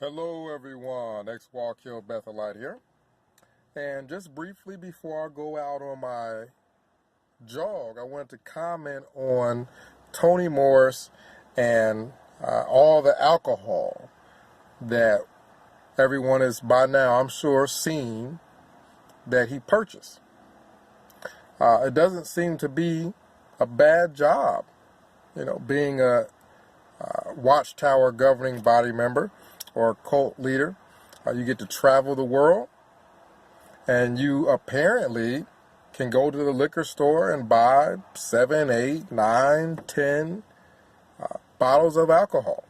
Hello everyone, X-Walk Hill Bethelite here. And just briefly before I go out on my jog, I wanted to comment on Tony Morris and all the alcohol that everyone is by now, I'm sure, seen that he purchased. It doesn't seem to be a bad job, being a watchtower governing body member or a cult leader. You get to travel the world, and you apparently can go to the liquor store and buy 7, 8, 9, 10 bottles of alcohol.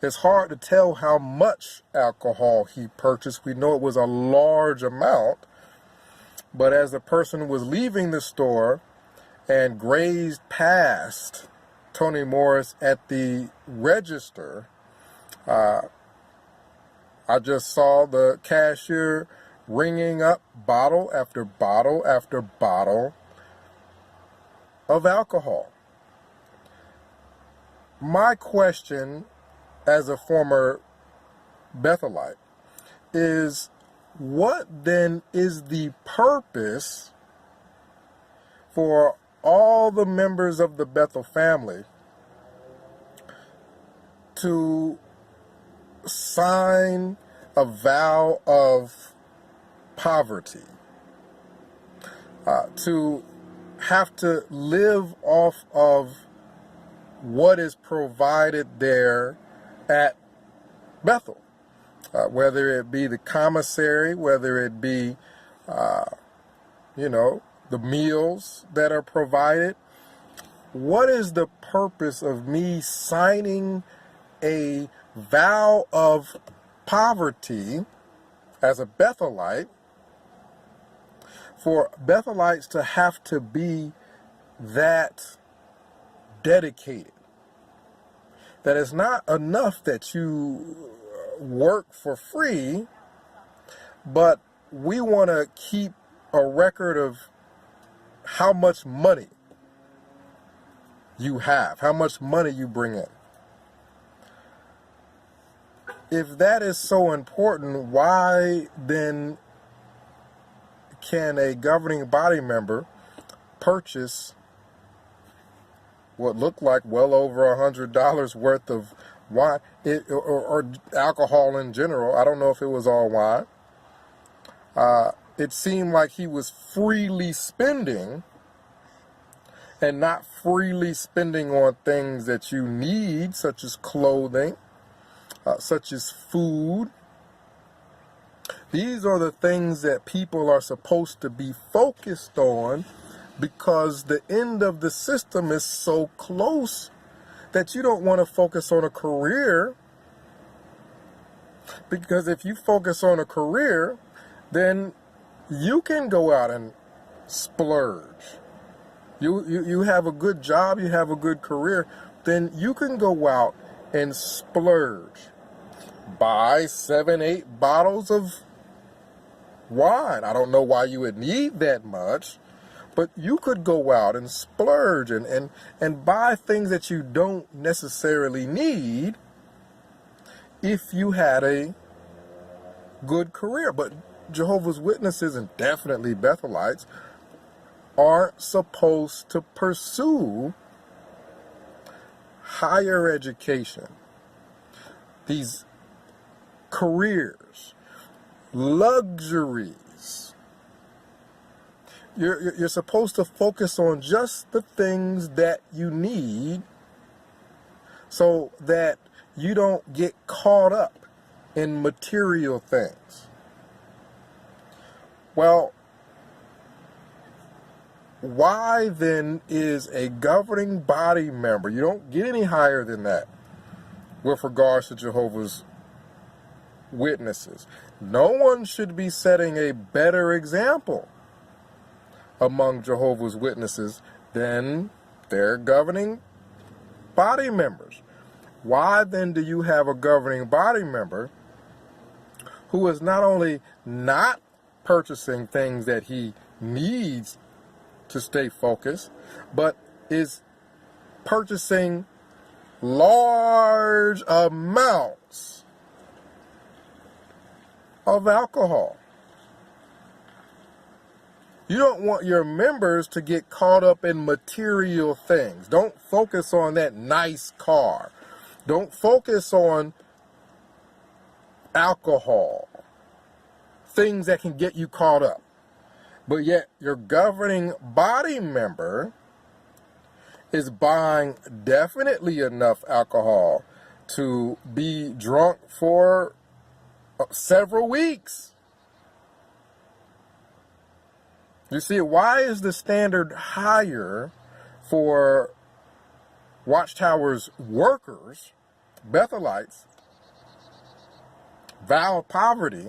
It's hard to tell how much alcohol he purchased. We know it was a large amount, but as the person was leaving the store and grazed past Tony Morris at the register, I just saw the cashier ringing up bottle after bottle after bottle of alcohol. My question as a former Bethelite is, what then is the purpose for all the members of the Bethel family to sign a vow of poverty, to have to live off of what is provided there at Bethel, whether it be the commissary, whether it be, the meals that are provided? What is the purpose of me signing a vow of poverty as a Bethelite for Bethelites to have to be that dedicated? That it's not enough that you work for free, but we want to keep a record of how much money you have, how much money you bring in. If that is so important, why then can a governing body member purchase what looked like well over $100 worth of wine or alcohol in general? I don't know if it was all wine. It seemed like he was freely spending and not freely spending on things that you need, such as clothing, such as food. These are the things that people are supposed to be focused on, because the end of the system is so close that you don't want to focus on a career. Because if you focus on a career, then you can go out and splurge. You have a good job, you have a good career, then you can go out and splurge. Buy 7, 8 bottles of wine. I don't know why you would need that much, but you could go out and splurge and buy things that you don't necessarily need if you had a good career. But Jehovah's Witnesses, and definitely Bethelites, aren't supposed to pursue higher education, these careers, luxuries. You're supposed to focus on just the things that you need so that you don't get caught up in material things. Well, why then is a governing body member, you don't get any higher than that with regards to Jehovah's Witnesses. No one should be setting a better example among Jehovah's Witnesses than their governing body members. Why then do you have a governing body member who is not only not purchasing things that he needs to stay focused, but is purchasing large amounts of alcohol. You don't want your members to get caught up in material things. Don't focus on that nice car. Don't focus on alcohol, things that can get you caught up. But yet your governing body member is buying definitely enough alcohol to be drunk for several weeks. You see, why is the standard higher for Watchtower's workers, Bethelites, vow of poverty?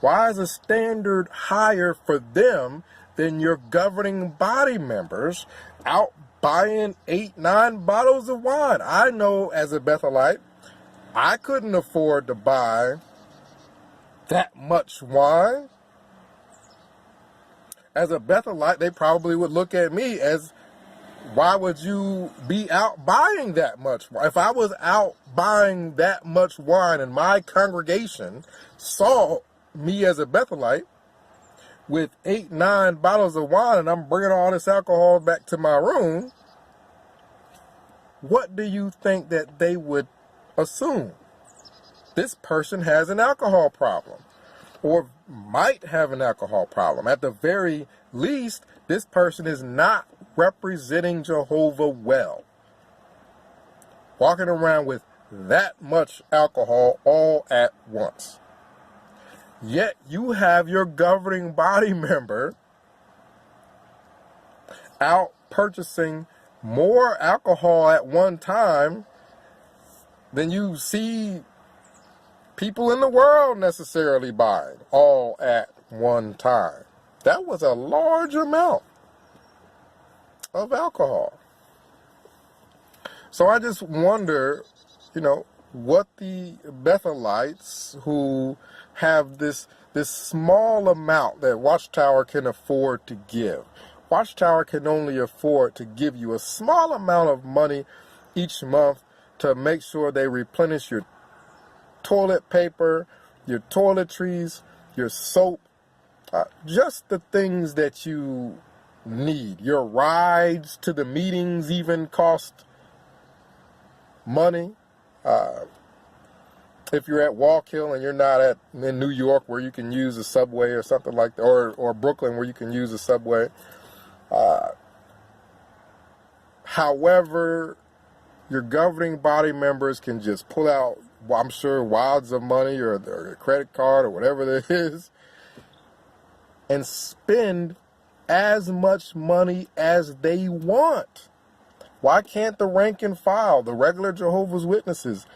Why is the standard higher for them than your governing body members out buying 8, 9 bottles of wine? I know as a Bethelite, I couldn't afford to buy that much wine. As a Bethelite, they probably would look at me as, why would you be out buying that much wine? If I was out buying that much wine and my congregation saw me as a Bethelite with 8, 9 bottles of wine and I'm bringing all this alcohol back to my room, what do you think that they would assume? This person has an alcohol problem, or might have an alcohol problem. At the very least, this person is not representing Jehovah well. Walking around with that much alcohol all at once. Yet you have your governing body member out purchasing more alcohol at one time than you see people in the world necessarily buying all at one time. That was a large amount of alcohol. So I just wonder, what the Bethelites who have this small amount that Watchtower can afford to give. Watchtower can only afford to give you a small amount of money each month to make sure they replenish your toilet paper, your toiletries, your soap, just the things that you need. Your rides to the meetings even cost money. If you're at Walk Hill and you're not in New York where you can use a subway or something like that, or Brooklyn where you can use a subway. However, your governing body members can just pull out, I'm sure, wads of money or their credit card or whatever it is and spend as much money as they want. Why can't the rank and file, the regular Jehovah's Witnesses,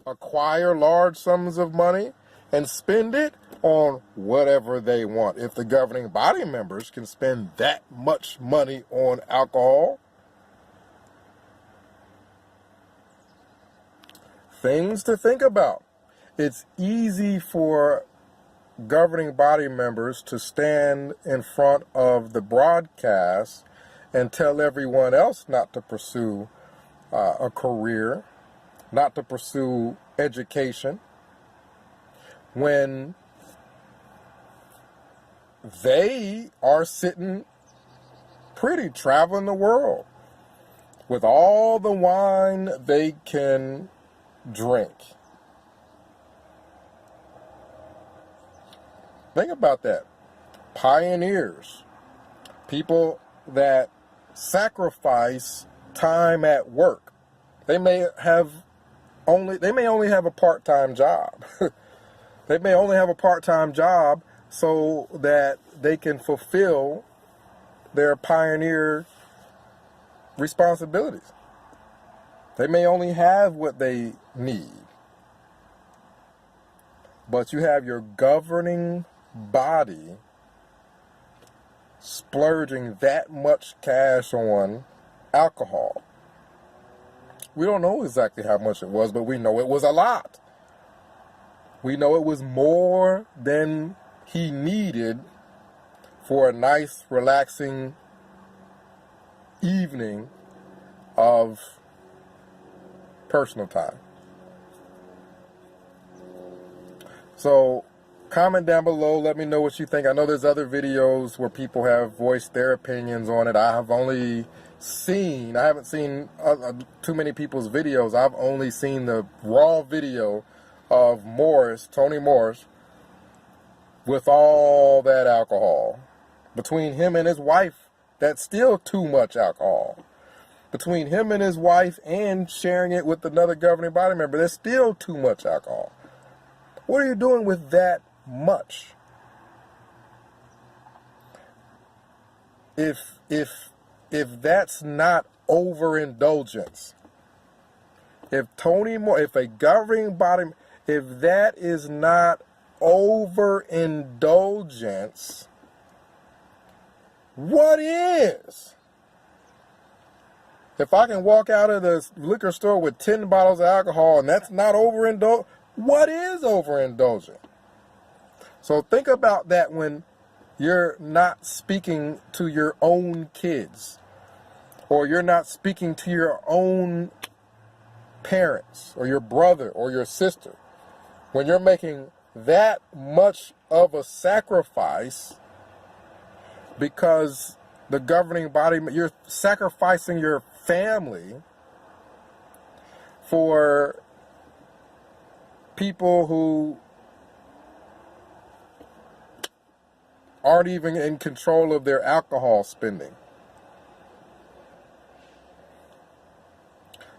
acquire large sums of money and spend it on whatever they want? If the governing body members can spend that much money on alcohol, things to think about. It's easy for governing body members to stand in front of the broadcast and tell everyone else not to pursue a career, not to pursue education, when they are sitting pretty, traveling the world with all the wine they can drink. Think about that. Pioneers, people that sacrifice time at work. They may only have a part-time job. They may only have a part-time job so that they can fulfill their pioneer responsibilities. They may only have what they need. But you have your governing body splurging that much cash on alcohol. We don't know exactly how much it was, but we know it was a lot. We know it was more than he needed for a nice, relaxing evening of personal time. So comment down below. Let me know what you think. I know there's other videos where people have voiced their opinions on it. I haven't seen too many people's videos. I've only seen the raw video of Tony Morris, with all that alcohol. Between him and his wife, that's still too much alcohol. Between him and his wife and sharing it with another governing body member, there's still too much alcohol. What are you doing with that much? If that's not overindulgence, if a governing body, if that is not overindulgence, what is? If I can walk out of the liquor store with 10 bottles of alcohol and that's not overindulgent, what is overindulgent? So think about that when you're not speaking to your own kids, or you're not speaking to your own parents, or your brother, or your sister. When you're making that much of a sacrifice because the governing body, you're sacrificing your family for people who aren't even in control of their alcohol spending.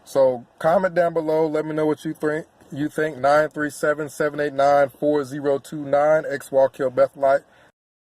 So comment down below. Let me know what you think. 937-789-4029. X-Walk Kill Bethelite.